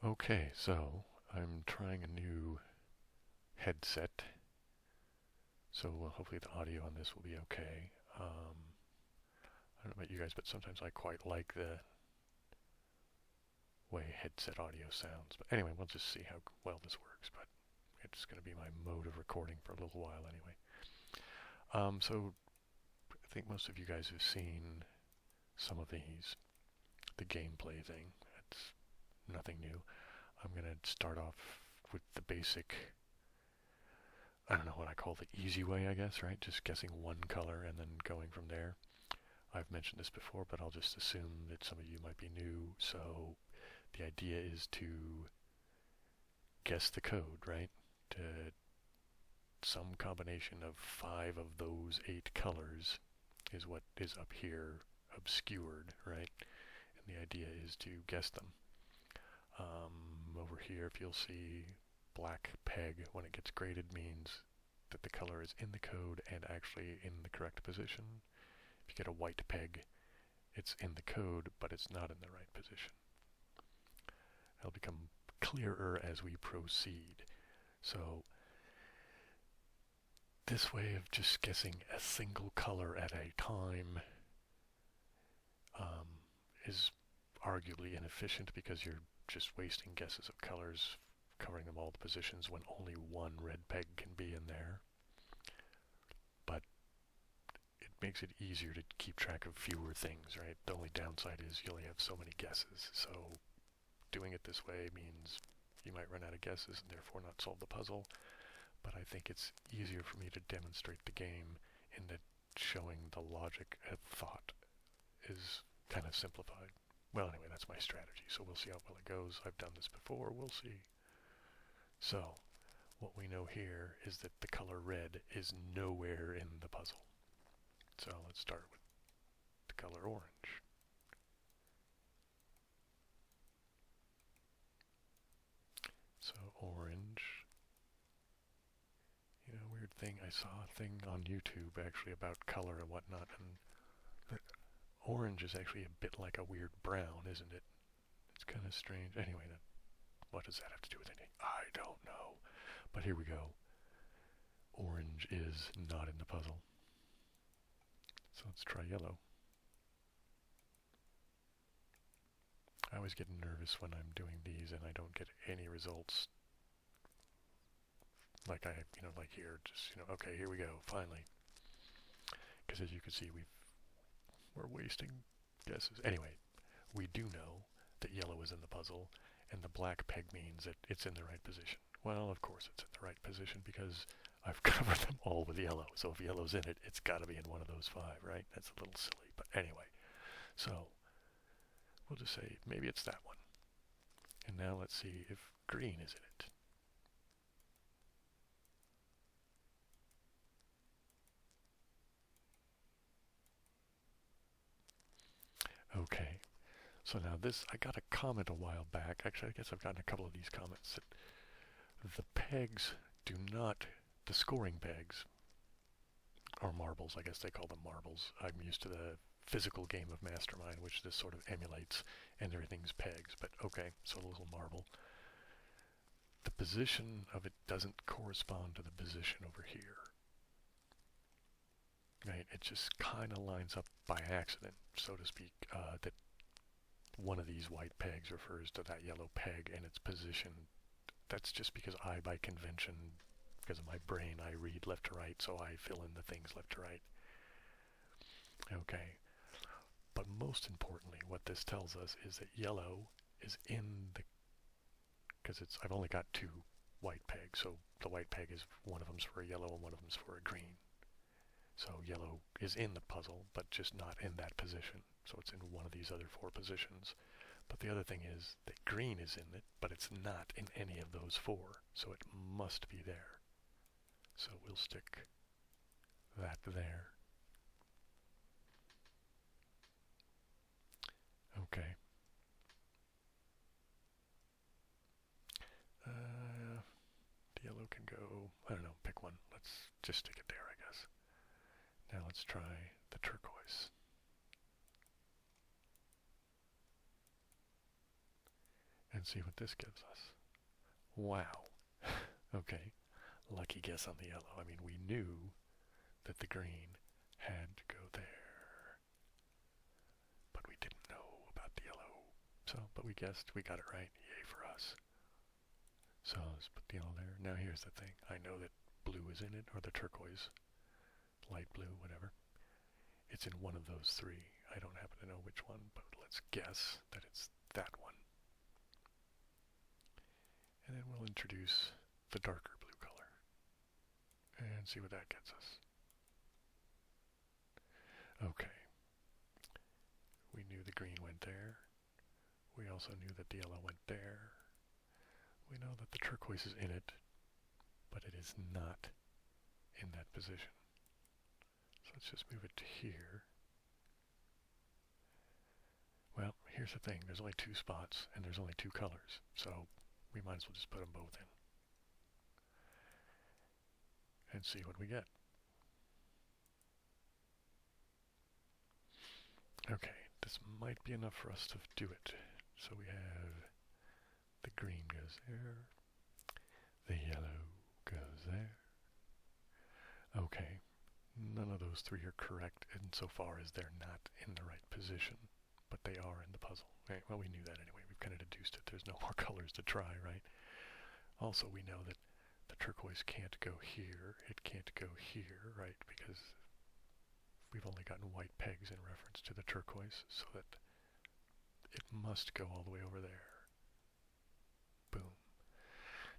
Okay, so I'm trying a new headset, so hopefully the audio on this will be okay. I don't know about you guys, but sometimes I quite like the way headset audio sounds. But anyway, we'll just see how well this works. But it's going to be my mode of recording for a little while anyway. So I think most of you guys have seen some of these, the gameplay thing. It's nothing new. I'm going to start off with the basic, I don't know what I call the easy way, I guess, right? Just guessing one color and then going from there. I've mentioned this before, but I'll just assume that some of you might be new. So the idea is to guess the code, right? To some combination of 5 of those 8 colors is what is up here obscured, right? And the idea is to guess them. Over here, if you'll see black peg, when it gets graded, means that the color is in the code and actually in the correct position. If you get a white peg, it's in the code, but it's not in the right position. It'll become clearer as we proceed. So this way of just guessing a single color at a time is arguably inefficient because you're just wasting guesses of colors, covering them all the positions when only one red peg can be in there. But it makes it easier to keep track of fewer things, right? The only downside is you only have so many guesses. So doing it this way means you might run out of guesses and therefore not solve the puzzle. But I think it's easier for me to demonstrate the game in that showing the logic at thought is kind of simplified. Well, anyway, that's my strategy, so we'll see how well it goes. I've done this before, we'll see. So, what we know here is that the color red is nowhere in the puzzle. So let's start with the color orange. So orange, weird thing, I saw a thing on YouTube actually about color and whatnot, and orange is actually a bit like a weird brown, isn't it? It's kind of strange. Anyway, what does that have to do with anything? I don't know. But here we go. Orange is not in the puzzle. So let's try yellow. I always get nervous when I'm doing these and I don't get any results. Like like here, just, okay, here we go, finally. Because as you can see, we're wasting guesses. Anyway, we do know that yellow is in the puzzle, and the black peg means that it's in the right position. Well, of course it's in the right position because I've covered them all with yellow. So if yellow's in it, it's got to be in one of those 5, right? That's a little silly, but anyway. So we'll just say maybe it's that one. And now let's see if green is in it. Okay, so now this, I got a comment a while back. Actually, I guess I've gotten a couple of these comments that the pegs do not, the scoring pegs, or marbles, I guess they call them marbles. I'm used to the physical game of Mastermind, which this sort of emulates, and everything's pegs, but okay, so a little marble. The position of it doesn't correspond to the position over here. Right, it just kind of lines up by accident, so to speak, that one of these white pegs refers to that yellow peg and its position. That's just because I, by convention, because of my brain, I read left to right, so I fill in the things left to right. Okay, but most importantly, what this tells us is that yellow is in the, because I've only got 2 white pegs, so the white peg is, one of them's for a yellow and one of them's for a green. So yellow is in the puzzle, but just not in that position. So it's in one of these other 4 positions. But the other thing is that green is in it, but it's not in any of those 4. So it must be there. So we'll stick that there. Okay. The yellow can go, I don't know, pick one. Let's just stick it there, I guess. Now let's try the turquoise. And And see what this gives us. Wow. Okay. Lucky guess on the yellow. I mean, we knew that the green had to go there. But we didn't know about the yellow. So, but we guessed. We got it right. Yay for us. So let's put the yellow there. Now here's the thing. I know that blue is in it, or the turquoise. Light blue, whatever. It's in one of those three. I don't happen to know which one, but let's guess that it's that one. And then we'll introduce the darker blue color and see what that gets us. Okay. We knew the green went there. We also knew that the yellow went there. We know that the turquoise is in it, but it is not in that position. So let's just move it to here. Well, here's the thing. There's only two spots, and there's only two colors. So we might as well just put them both in. And see what we get. Okay, this might be enough for us to do it. So we have the green goes there. The yellow goes there. Okay, none of those three are correct insofar as they're not in the right position, but they are in the puzzle. Right? Well, we knew that anyway. We've kind of deduced it. There's no more colors to try, right? Also, we know that the turquoise can't go here. It can't go here, right? Because we've only gotten white pegs in reference to the turquoise, so that it must go all the way over there. Boom.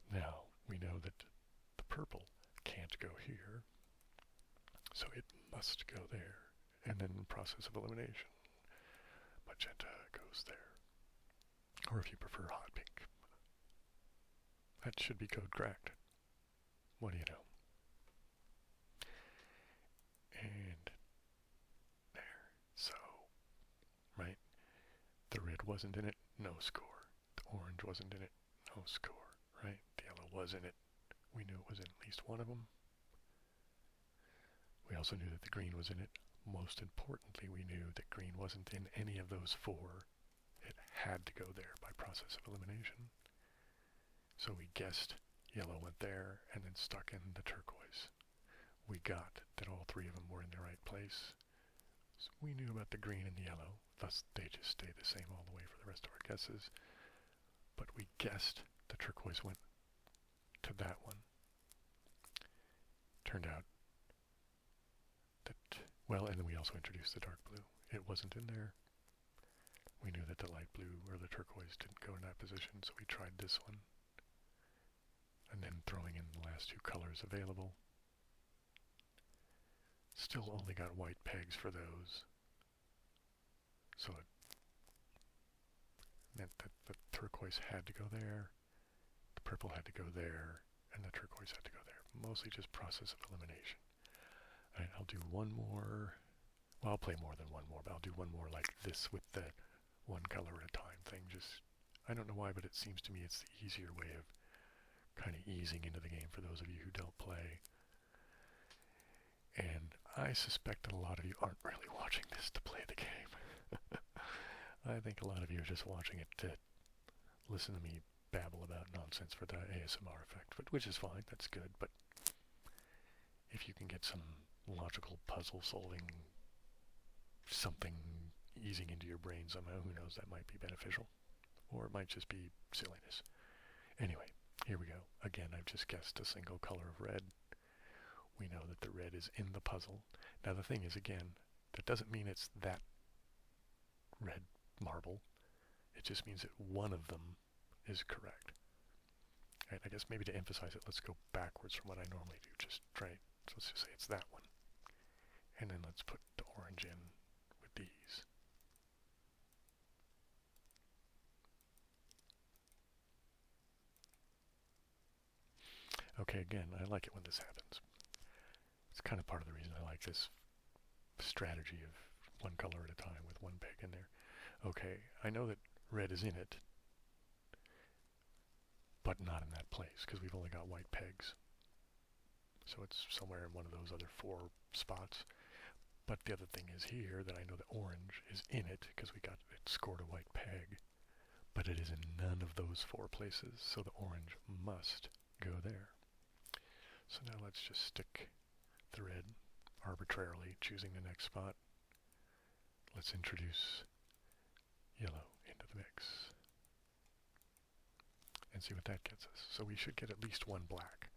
Now, we know that the purple can't go here, so it must go there. And then process of elimination. Magenta goes there. Or if you prefer hot pink. That should be code cracked. What do you know? And there. So, right? The red wasn't in it, no score. The orange wasn't in it, no score, right? The yellow was in it. We knew it was in at least one of them. We also knew that the green was in it. Most importantly, we knew that green wasn't in any of those four. It had to go there by process of elimination. So we guessed yellow went there and then stuck in the turquoise. We got that all three of them were in the right place. So we knew about the green and the yellow, thus they just stayed the same all the way for the rest of our guesses. But we guessed the turquoise went to that one. Turned out that, well, and then we also introduced the dark blue. It wasn't in there. We knew that the light blue or the turquoise didn't go in that position, so we tried this one. And then throwing in the last two colors available. Still only got white pegs for those. So it meant that the turquoise had to go there, the purple had to go there, and the turquoise had to go there. Mostly just process of elimination. Alright, I'll do one more. Well, I'll play more than one more, but I'll do one more like this with the one color at a time thing. Just, I don't know why, but it seems to me it's the easier way of kind of easing into the game for those of you who don't play. And I suspect that a lot of you aren't really watching this to play the game. I think a lot of you are just watching it to listen to me babble about nonsense for the ASMR effect, which is fine, that's good, but if you can get some logical puzzle solving, something easing into your brain somehow, who knows, that might be beneficial. Or it might just be silliness. Anyway, here we go. Again, I've just guessed a single color of red. We know that the red is in the puzzle. Now the thing is, again, that doesn't mean it's that red marble. It just means that one of them is correct. Right, I guess maybe to emphasize it, let's go backwards from what I normally do. Just try, so let's just say it's that one. And then let's put the orange in with these. Okay, again, I like it when this happens. It's kind of part of the reason I like this strategy of one color at a time with one peg in there. Okay, I know that red is in it, but not in that place, because we've only got white pegs. So it's somewhere in one of those other four spots. But the other thing is here that I know that orange is in it, because we got it scored a white peg, but it is in none of those 4 places, so the orange must go there. So now let's just stick the red arbitrarily, choosing the next spot. Let's introduce yellow into the mix and see what that gets us. So we should get at least 1 black.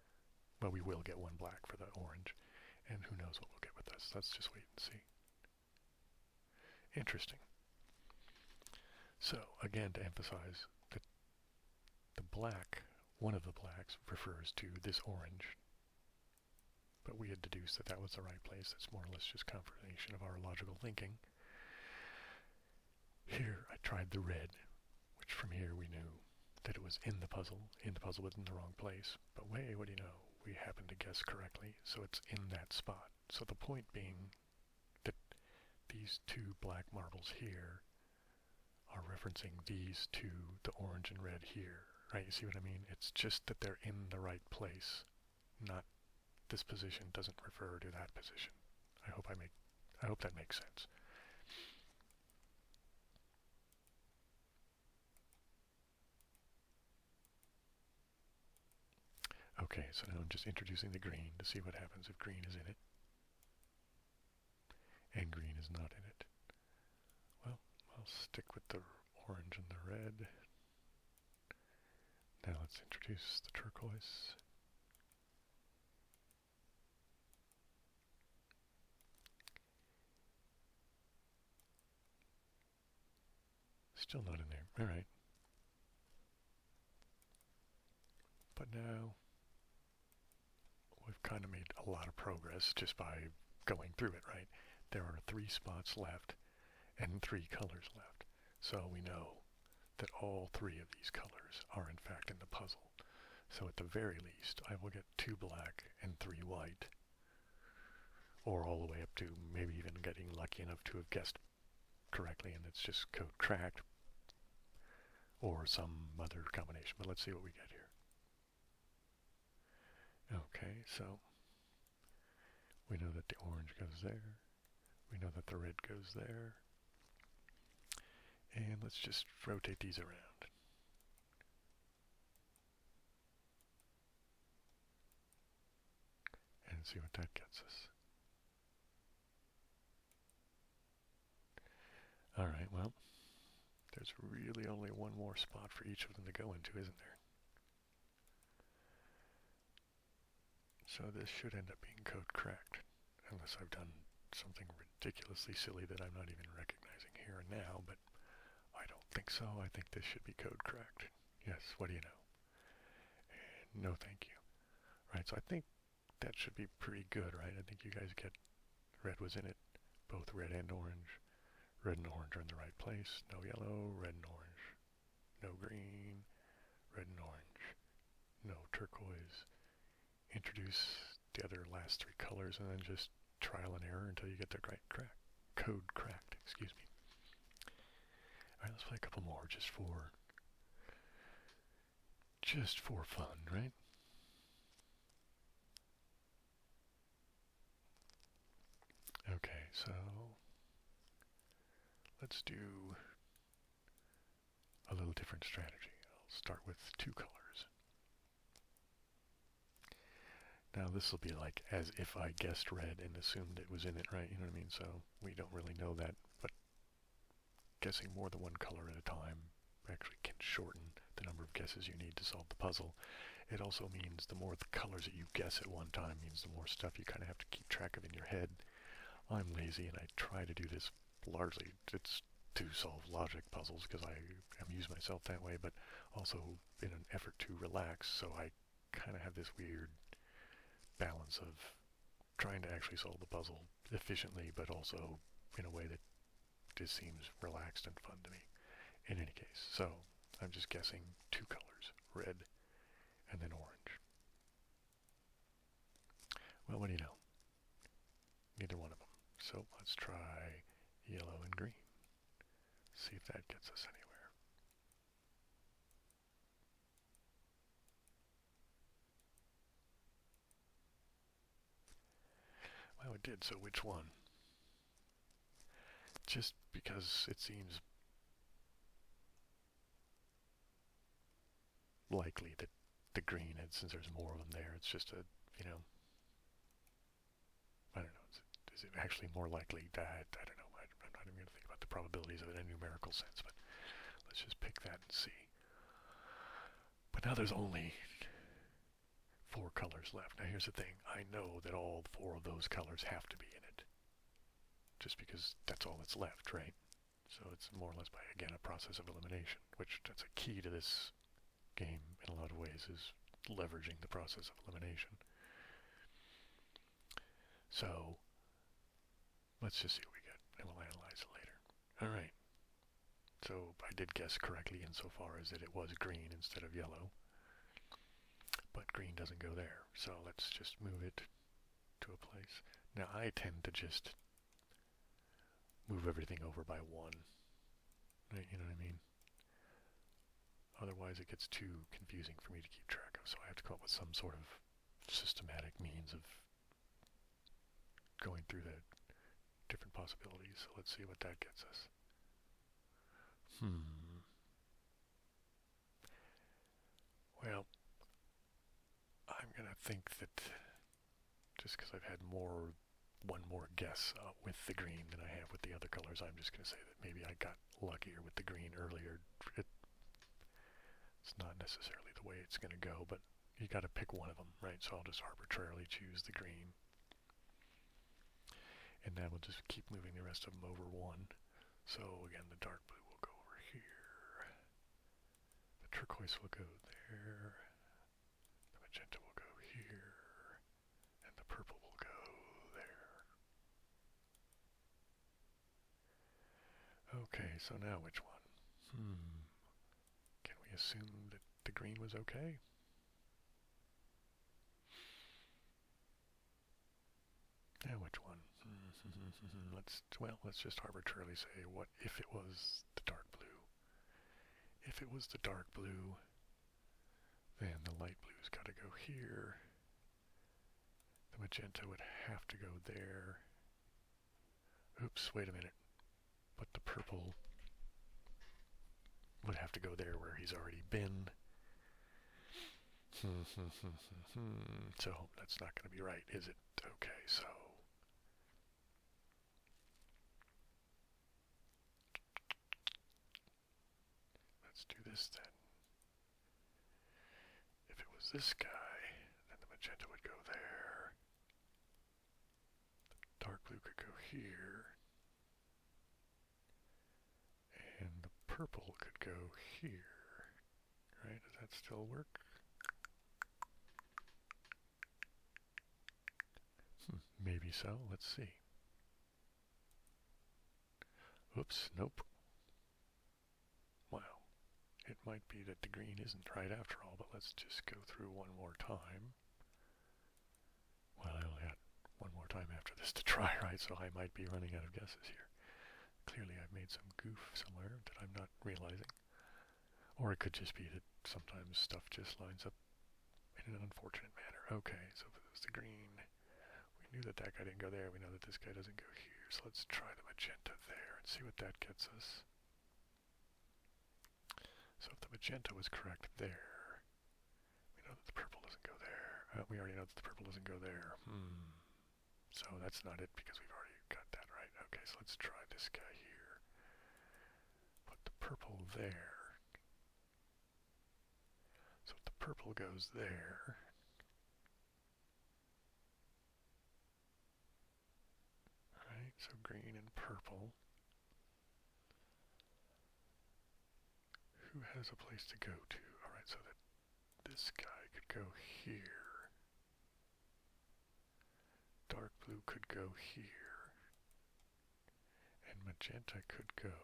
Well, we will get 1 black for the orange, and who knows what we'll get with this. Let's just wait and see. Interesting. So, again, to emphasize that the black, one of the blacks, refers to this orange, but we had deduced that that was the right place. That's more or less just confirmation of our logical thinking. Here, I tried the red, which from here we knew that it was in the puzzle but in the wrong place. But wait, what do you know? We happened to guess correctly, so it's in that spot. So the point being that these 2 black marbles here are referencing these 2, the orange and red here, right? You see what I mean? It's just that they're in the right place, not this position doesn't refer to that position. I hope that makes sense. Okay, so now I'm just introducing the green to see what happens if green is in it. And green is not in it. Well, I'll stick with the orange and the red. Now let's introduce the turquoise. Still not in there. All right. But now we've kind of made a lot of progress just by going through it, right? There are 3 spots left and 3 colors left. So we know that all 3 of these colors are in fact in the puzzle. So at the very least, I will get 2 black and 3 white. Or all the way up to maybe even getting lucky enough to have guessed correctly and it's just code cracked. Or some other combination. But let's see what we get here. Okay, so we know that the orange goes there. We know that the red goes there. And let's just rotate these around. And see what that gets us. Alright, well, there's really only 1 more spot for each of them to go into, isn't there? So this should end up being code cracked, unless I've done something ridiculously silly that I'm not even recognizing here and now, but I don't think so. I think this should be code cracked. Yes, what do you know? And no thank you. Right, so I think that should be pretty good, right? I think you guys get red was in it, both red and orange. Red and orange are in the right place. No yellow, red and orange. No green, red and orange. No turquoise. Introduce the other last 3 colors and then just trial and error until you get the right code cracked, excuse me. Alright, let's play a couple more just for fun, right? Okay, so let's do a little different strategy. I'll start with 2 colors. Now this will be like as if I guessed red and assumed it was in it, right? You know what I mean? So we don't really know that, but guessing more than 1 color at a time actually can shorten the number of guesses you need to solve the puzzle. It also means the more the colors that you guess at one time means the more stuff you kind of have to keep track of in your head. I'm lazy and I try to do this largely it's to solve logic puzzles because I amuse myself that way, but also in an effort to relax, so I kind of have this weird balance of trying to actually solve the puzzle efficiently, but also in a way that just seems relaxed and fun to me. In any case, so I'm just guessing 2 colors, red and then orange. Well, what do you know? Neither one of them. So let's try yellow and green. See if that gets us anywhere. Well, it did, so which one? Just because it seems likely that the green, since there's more of them there, it's just a, you know, I don't know, is it actually more likely that, I don't know, I'm not even going to think about the probabilities of it in a numerical sense, but let's just pick that and see. But now there's only 4 colors left. Now here's the thing, I know that all 4 of those colors have to be in it, just because that's all that's left, right? So it's more or less by, again, a process of elimination, which that's a key to this game in a lot of ways, is leveraging the process of elimination. So let's just see what we get, and we'll analyze it later. All right. So I did guess correctly insofar as that it was green instead of yellow, but green doesn't go there. So let's just move it to a place. Now I tend to just move everything over by 1. Right, you know what I mean? Otherwise it gets too confusing for me to keep track of, so I have to come up with some sort of systematic means of going through the different possibilities. So let's see what that gets us. Well, I'm going to think that just because I've had one more guess with the green than I have with the other colors, I'm just going to say that maybe I got luckier with the green earlier. It's not necessarily the way it's going to go, but you got to pick one of them, right? So I'll just arbitrarily choose the green. And then we'll just keep moving the rest of them over 1. So again, the dark blue will go over here. The turquoise will go there. The magenta will go here. And the purple will go there. Okay, so now which one? Can we assume that the green was okay? Now which one? Let's just arbitrarily say, what if it was the dark blue? If it was the dark blue, then the light blue's got to go here. The magenta would have to go there. Oops, wait a minute. But the purple would have to go there where he's already been. So that's not going to be right, is it? Okay, so let's do this then. If it was this guy, then the magenta would go there. The dark blue could go here. And the purple could go here. Right? Does that still work? Maybe so. Let's see. Oops, nope. Well, it might be that the green isn't right after all, but let's just go through one more time. Well, I only got one more time after this to try, right? So I might be running out of guesses here. Clearly I've made some goof somewhere that I'm not realizing. Or it could just be that sometimes stuff just lines up in an unfortunate manner. Okay, so if it was the green, we knew that that guy didn't go there. We know that this guy doesn't go here. So let's try the magenta there and see what that gets us. So if the magenta was correct there, we know that the purple doesn't go there. We already know that the purple doesn't go there. So that's not it because we've already got that right. Okay, so let's try this guy here. Put the purple there. So if the purple goes there, right, so green and purple. Who has a place to go to? Alright, so that this guy could go here. Dark blue could go here. And magenta could go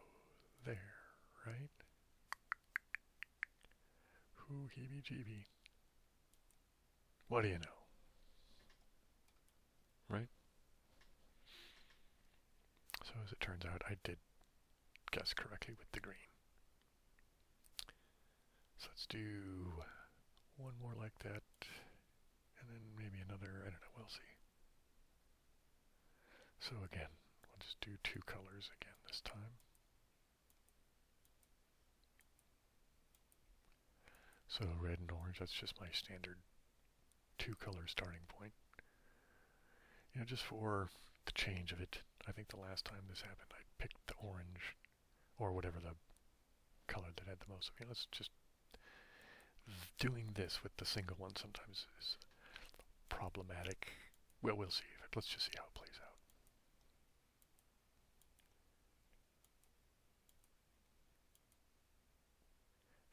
there, right? Whoo, heebie-jeebie. What do you know? Right? So as it turns out, I did guess correctly with the green. So let's do one more like that, and then maybe another, I don't know, we'll see. So again, we'll just do 2 colors again this time. So red and orange, that's just my standard two-color starting point. Just for the change of it. I think the last time this happened, I picked the orange, or whatever the color that had the most. Let's just doing this with the single one sometimes is problematic. Well, we'll see. Let's just see how it plays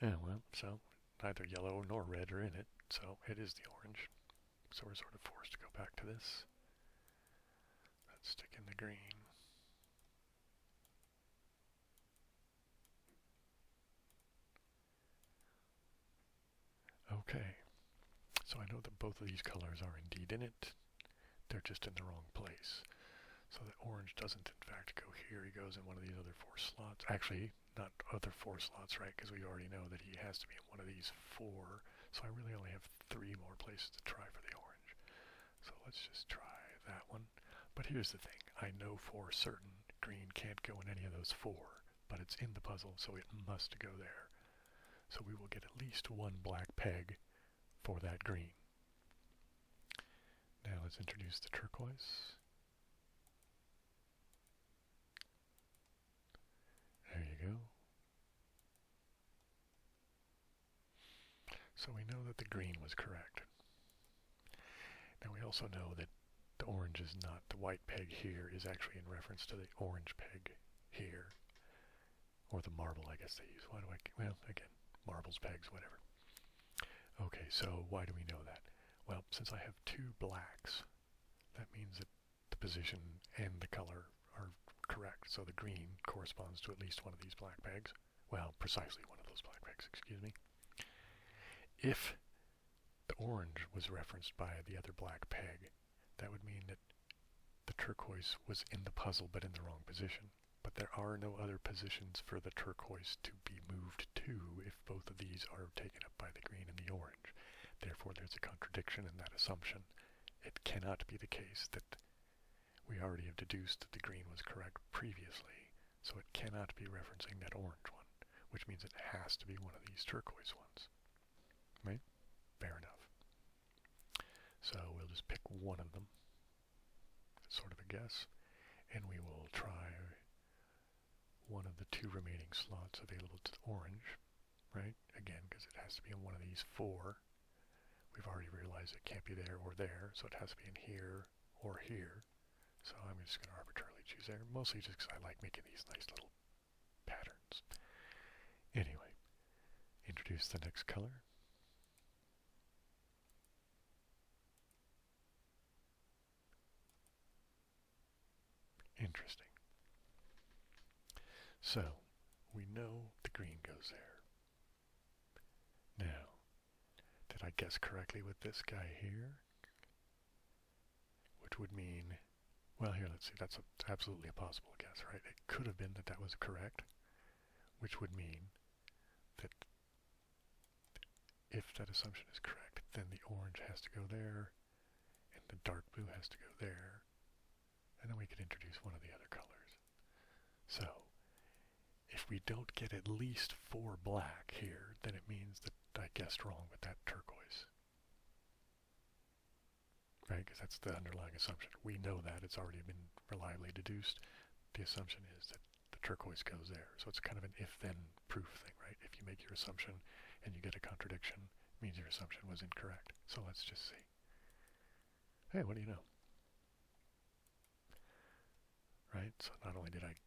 out. Yeah, well, so neither yellow nor red are in it, so it is the orange. So we're sort of forced to go back to this. Let's stick in the green. Okay, so I know that both of these colors are indeed in it. They're just in the wrong place. So the orange doesn't in fact go here. He goes in one of these other 4 slots. Actually, not other 4 slots, right? Because we already know that he has to be in one of these 4. So I really only have 3 more places to try for the orange. So let's just try that one. But here's the thing. I know for certain green can't go in any of those 4. But it's in the puzzle, so it must go there. So we will get at least 1 black peg for that green. Now let's introduce the turquoise. There you go. So we know that the green was correct. Now we also know that the orange is not, the white peg here is actually in reference to the orange peg here. Or the marble, I guess they use. Why do I, well, again, marbles, pegs, whatever. Okay, so why do we know that? Well, since I have 2 blacks, that means that the position and the color are correct. So the green corresponds to at least one of these black pegs. Well, precisely one of those black pegs, excuse me. If the orange was referenced by the other black peg, that would mean that the turquoise was in the puzzle but in the wrong position. But there are no other positions for the turquoise to be moved to if both of these are taken up by the green and the orange. Therefore, there's a contradiction in that assumption. It cannot be the case that we already have deduced that the green was correct previously, so it cannot be referencing that orange one, which means it has to be one of these turquoise ones. Right? Fair enough. So we'll just pick one of them, sort of a guess, and we will try one of the 2 remaining slots available to the orange, right? Again, because it has to be in one of these 4. We've already realized it can't be there or there, so it has to be in here or here. So I'm just going to arbitrarily choose there, mostly just because I like making these nice little patterns. Anyway, introduce the next color. Interesting. So, we know the green goes there. Now, did I guess correctly with this guy here? Which would mean, well, here, let's see, that's absolutely a possible guess, right? It could have been that that was correct, which would mean that if that assumption is correct, then the orange has to go there, and the dark blue has to go there, and then we could introduce one of the other colors. So, if we don't get at least 4 black here, then it means that I guessed wrong with that turquoise. Right? Because that's the underlying assumption. We know that. It's already been reliably deduced. The assumption is that the turquoise goes there. So it's kind of an if-then proof thing, right? If you make your assumption and you get a contradiction, it means your assumption was incorrect. So let's just see. Hey, what do you know? Right? So not only did I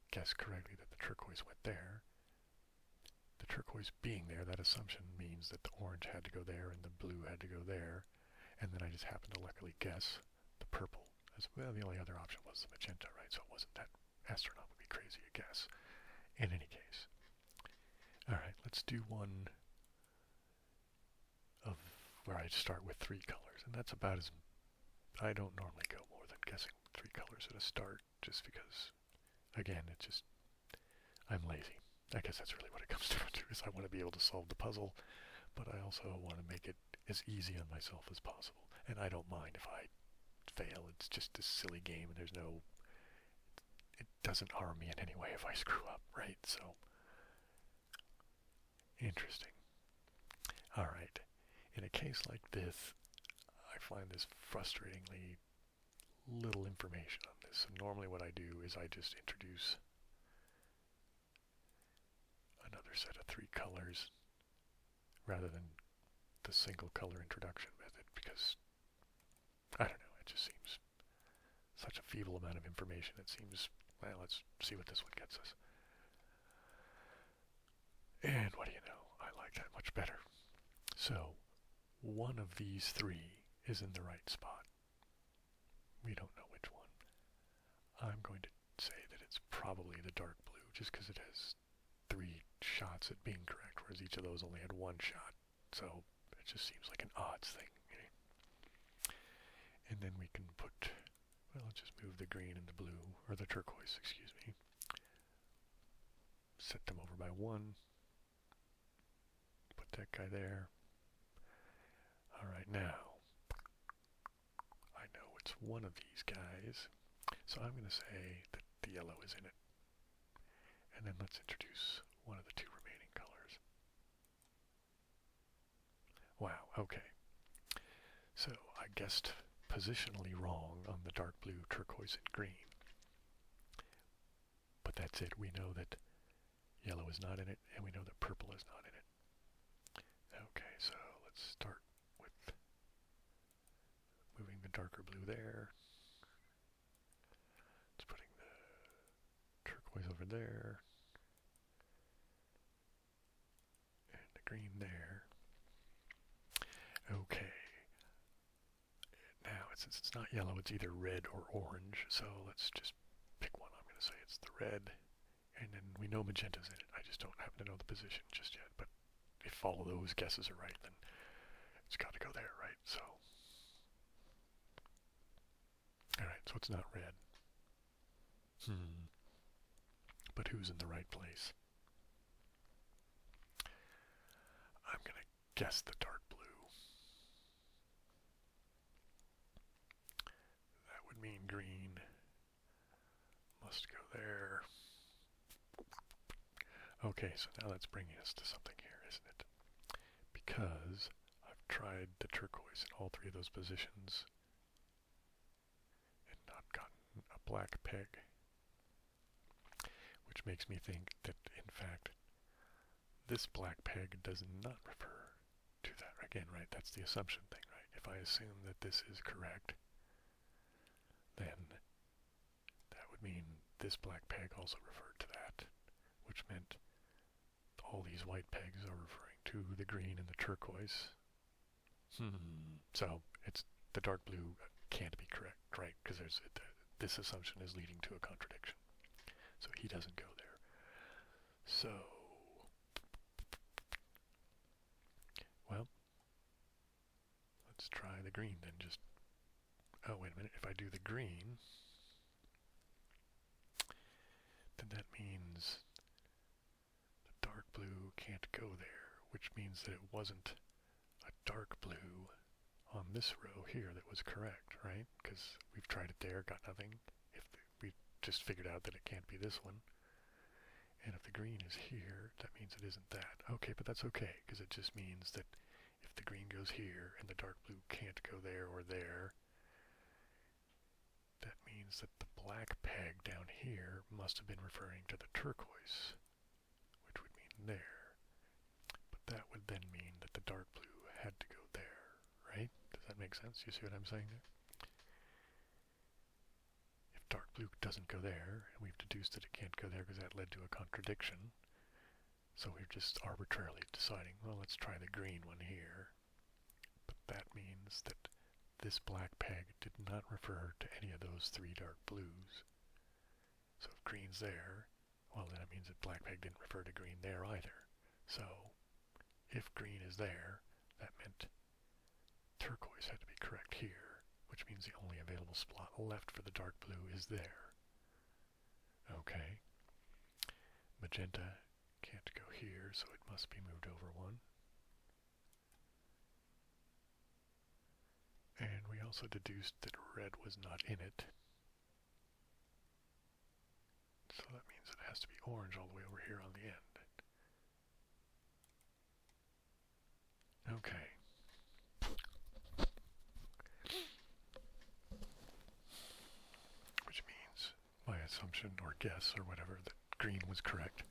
guess correctly that the turquoise went there, the turquoise being there, that assumption means that the orange had to go there and the blue had to go there, and then I just happened to luckily guess the purple as well. The only other option was the magenta, right? So it wasn't that astronomically crazy a guess. In any case. Alright, let's do one of where I start with 3 colors, and that's about as, I don't normally go more than guessing 3 colors at a start, just because, again, it's just, I'm lazy. I guess that's really what it comes down to, is I want to be able to solve the puzzle, but I also want to make it as easy on myself as possible. And I don't mind if I fail. It's just a silly game, and there's no, it doesn't harm me in any way if I screw up, right? So, interesting. Alright, in a case like this, I find this frustratingly little information on this. So normally what I do is I just introduce another set of 3 colors rather than the single color introduction method, because I don't know, it just seems such a feeble amount of information. It seems, well, let's see what this one gets us. And what do you know, I like that much better. So one of these 3 is in the right spot. We don't know which one. I'm going to say that it's probably the dark blue, just because it has 3 shots at being correct, whereas each of those only had 1 shot. So it just seems like an odds thing. Okay? And then we can put, well, let's just move the green and the blue, or the turquoise, excuse me. Set them over by 1. Put that guy there. Alright, now, I know it's one of these guys, so I'm going to say that the yellow is in it. And then let's introduce one of the 2 remaining colors. Wow, okay. So I guessed positionally wrong on the dark blue, turquoise, and green. But that's it. We know that yellow is not in it, and we know that purple is not in it. Okay, so let's start with moving the darker blue there. It's putting the turquoise over there. And the green there. Okay. Now, since it's not yellow, it's either red or orange, so let's just pick one. I'm going to say it's the red, and then we know magenta's in it. I just don't happen to know the position just yet, but if all of those guesses are right, then it's got to go there, right? So, alright, so it's not red. But who's in the right place? I'm going to guess the dark blue. That would mean green must go there. Okay, so now that's bringing us to something here, isn't it? Because I've tried the turquoise in all 3 of those positions and not gotten a black peg, which makes me think that, in fact, this black peg does not refer to that. Again, right, that's the assumption thing, right? If I assume that this is correct, then that would mean this black peg also referred to that, which meant all these white pegs are referring to the green and the turquoise. So it's the dark blue can't be correct, right? Because this assumption is leading to a contradiction. So he doesn't go there. So, well, let's try the green then. Oh, wait a minute. If I do the green, then that means the dark blue can't go there, which means that it wasn't a dark blue on this row here that was correct, right? Because we've tried it there, got nothing. We just figured out that it can't be this one. And if the green is here, that means it isn't that. Okay, but that's okay, because it just means that if the green goes here and the dark blue can't go there or there, that means that the black peg down here must have been referring to the turquoise, which would mean there. But that would then mean that the dark blue had to go there, right? Does that make sense? You see what I'm saying there? If dark blue doesn't go there, and we've deduced that it can't go there because that led to a contradiction, so we're just arbitrarily deciding, well, let's try the green one here. But that means that this black peg did not refer to any of those 3 dark blues. So if green's there, well, then it means that black peg didn't refer to green there either. So if green is there, that meant turquoise had to be correct here, which means the only available spot left for the dark blue is there. Okay. Magenta can't go here, so it must be moved over 1. And we also deduced that red was not in it. So that means it has to be orange all the way over here on the end. Okay. Which means my assumption or guess or whatever that green was correct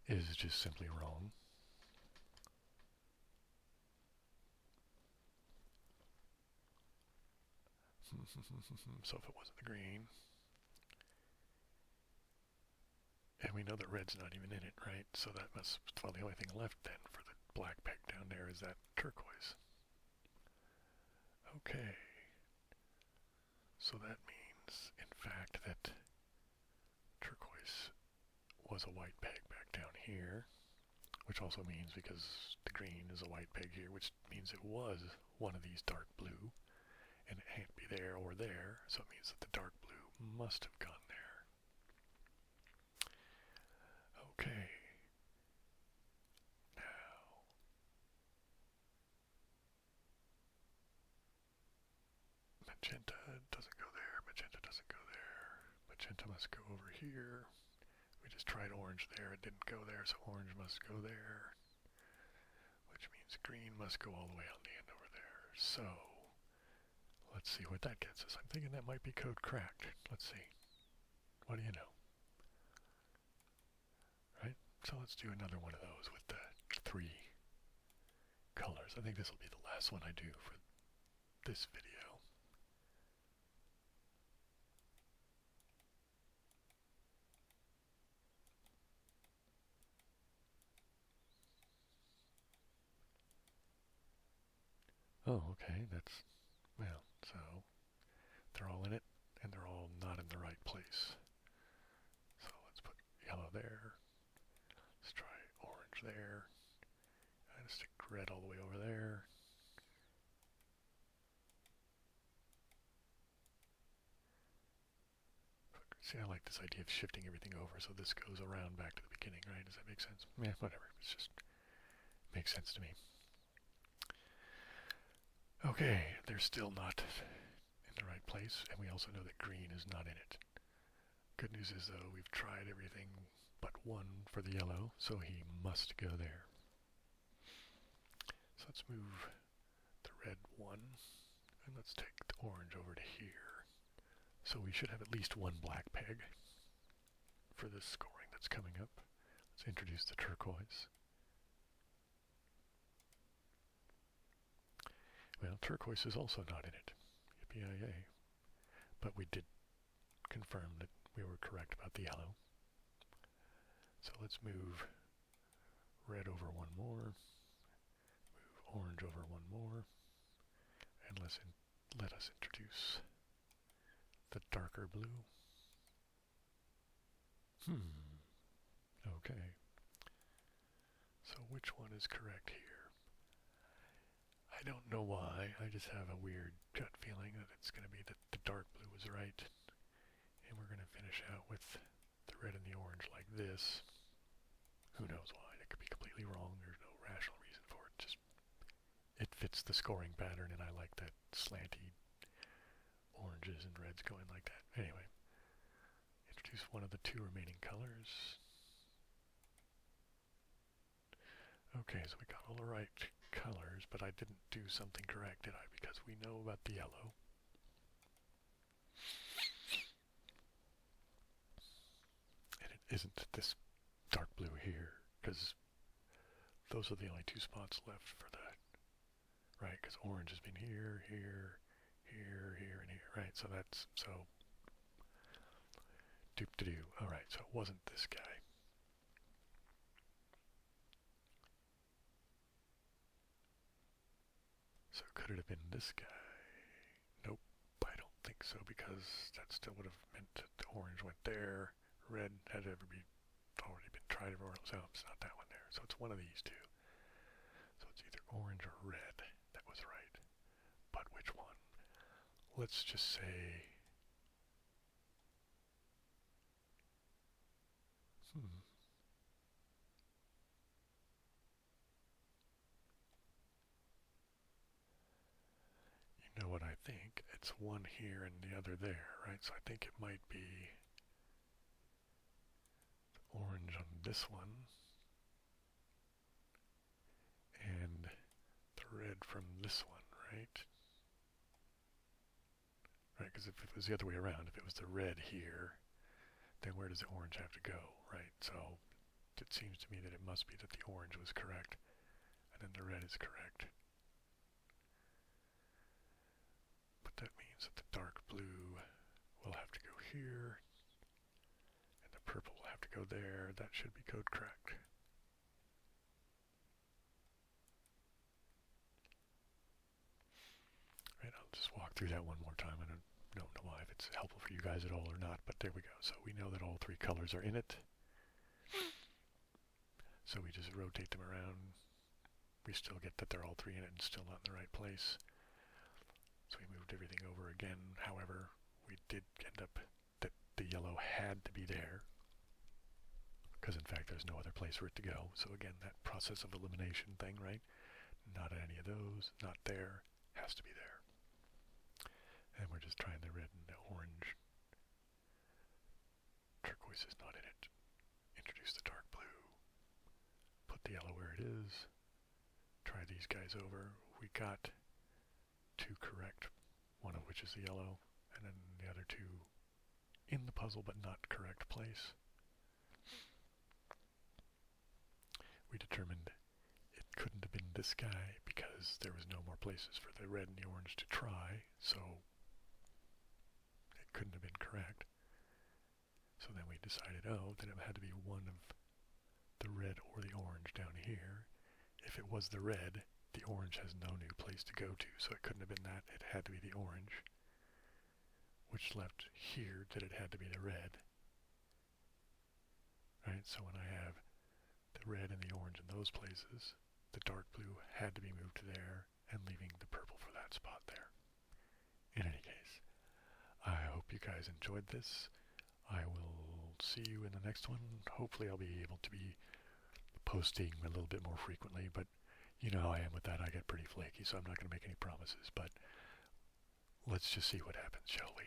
is just simply wrong. So if it wasn't the green, and we know that red's not even in it, right? So that must, well, the only thing left then for the black peg down there is that turquoise. Okay. So that means, in fact, that turquoise was a white peg back down here, which also means because the green is a white peg here, which means it was one of these dark blue, and it can't be there or there, so it means that the dark blue must have gone there. Okay. Now, magenta doesn't go there, magenta doesn't go there, magenta must go over here. We just tried orange there, it didn't go there, so orange must go there, which means green must go all the way on the end over there. So, let's see what that gets us. I'm thinking that might be code cracked. Let's see. What do you know? Right? So let's do another one of those with the 3 colors. I think this will be the last one I do for this video. Oh, okay, that's, well, so they're all in it, and they're all not in the right place. So let's put yellow there. Let's try orange there. And stick red all the way over there. See, I like this idea of shifting everything over, so this goes around back to the beginning, right? Does that make sense? Yeah, whatever. It's just makes sense to me. Okay, they're still not in the right place, and we also know that green is not in it. Good news is, though, we've tried everything but one for the yellow, so he must go there. So let's move the red one, and let's take the orange over to here. So we should have at least one black peg for this scoring that's coming up. Let's introduce the turquoise. Well, turquoise is also not in it. Yippee-yay. But we did confirm that we were correct about the yellow. So let's move red over one more, move orange over one more, and let us introduce the darker blue. Okay. So which one is correct here? I don't know why. I just have a weird gut feeling that it's going to be that the dark blue was right. And we're going to finish out with the red and the orange like this. Who knows why? It could be completely wrong. There's no rational reason for it. Just it fits the scoring pattern, and I like that slanty oranges and reds going like that. Anyway, introduce one of the 2 remaining colors. Okay, so we got all the right colors, but I didn't do something correct, did I? Because we know about the yellow. And it isn't this dark blue here, because those are the only 2 spots left for that, right? Because orange has been here, here, here, here, and here, right? So that's, so, doop-de-doo. Alright, so it wasn't this guy. So could it have been this guy? Nope, I don't think so, because that still would have meant that the orange went there. Red had already been tried everywhere else. So it's not that one there. So it's one of these 2. So it's either orange or red. That was right. But which one? Let's just say... You know what I think? It's one here and the other there, right? So I think it might be the orange on this one and red from this one, right? Right, because if it was the other way around, if it was the red here, then where does the orange have to go, right? So it seems to me that it must be that the orange was correct, and then the red is correct. But that means that the dark blue will have to go here, and the purple will have to go there. That should be code correct. Right, I'll just walk through that one more time. I don't know why, if it's helpful for you guys at all or not, but there we go. So we know that all three colors are in it. So we just rotate them around. We still get that they're all three in it and still not in the right place. So we moved everything over again. However, we did end up that the yellow had to be there, because in fact there's no other place for it to go. So again, that process of elimination thing, right? Not any of those, not there, has to be there. And we're just trying the red and the orange. Turquoise is not in it. Introduce the dark blue. Put the yellow where it is. Try these guys over. We got two correct, one of which is the yellow, and then the other two in the puzzle but not correct place. We determined it couldn't have been this guy because there was no more places for the red and the orange to try, so it couldn't have been correct. So then we decided, oh, then it had to be one of the red or the orange down here. If it was the red, the orange has no new place to go to, so it couldn't have been that. It had to be the orange, which left here that it had to be the red. Right, so when I have the red and the orange in those places, the dark blue had to be moved to there and leaving the purple for that spot there. In any case, I hope you guys enjoyed this. I will see you in the next one. Hopefully I'll be able to be posting a little bit more frequently, but you know how I am with that. I get pretty flaky, so I'm not going to make any promises, but let's just see what happens, shall we?